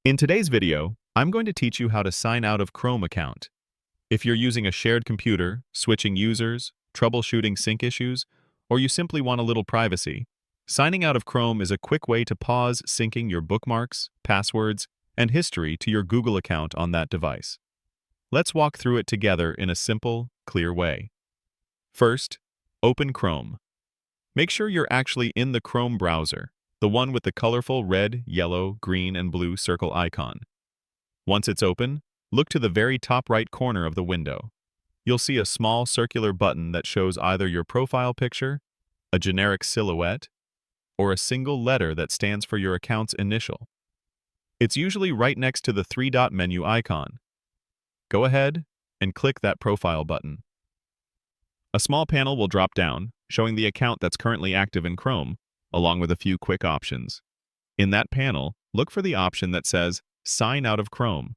In today's video, I'm going to teach you how to sign out of Chrome account. If you're using a shared computer, switching users, troubleshooting sync issues, or you simply want a little privacy, signing out of Chrome is a quick way to pause syncing your bookmarks, passwords, and history to your Google account on that device. Let's walk through it together in a simple, clear way. First, open Chrome. Make sure you're actually in the Chrome browser, the one with the colorful red, yellow, green, and blue circle icon. Once it's open, look to the very top right corner of the window. You'll see a small circular button that shows either your profile picture, a generic silhouette, or a single letter that stands for your account's initial. It's usually right next to the three-dot menu icon. Go ahead and click that profile button. A small panel will drop down, showing the account that's currently active in Chrome, along with a few quick options. In that panel, look for the option that says Sign out of Chrome.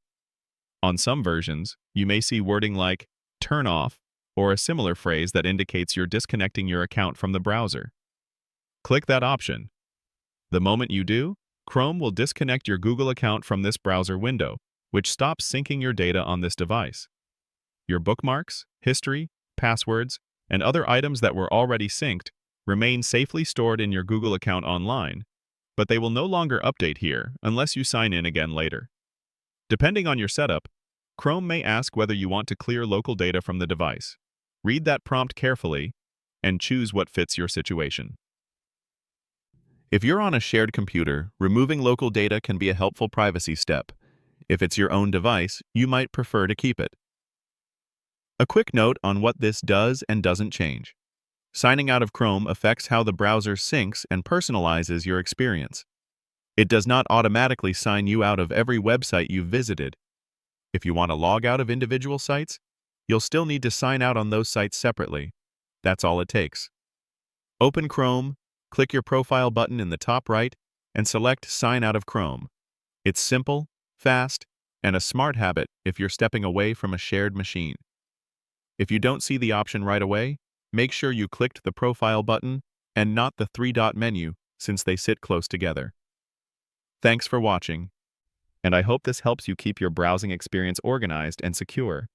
On some versions, you may see wording like Turn off or a similar phrase that indicates you're disconnecting your account from the browser. Click that option. The moment you do, Chrome will disconnect your Google account from this browser window, which stops syncing your data on this device. Your bookmarks, history, passwords, and other items that were already synced remain safely stored in your Google account online, but they will no longer update here unless you sign in again later. Depending on your setup, Chrome may ask whether you want to clear local data from the device. Read that prompt carefully and choose what fits your situation. If you're on a shared computer, removing local data can be a helpful privacy step. If it's your own device, you might prefer to keep it. A quick note on what this does and doesn't change. Signing out of Chrome affects how the browser syncs and personalizes your experience. It does not automatically sign you out of every website you've visited. If you want to log out of individual sites, you'll still need to sign out on those sites separately. That's all it takes. Open Chrome, click your profile button in the top right, and select Sign out of Chrome. It's simple, fast, and a smart habit if you're stepping away from a shared machine. If you don't see the option right away, make sure you clicked the profile button and not the three-dot menu, since they sit close together. Thanks for watching, and I hope this helps you keep your browsing experience organized and secure.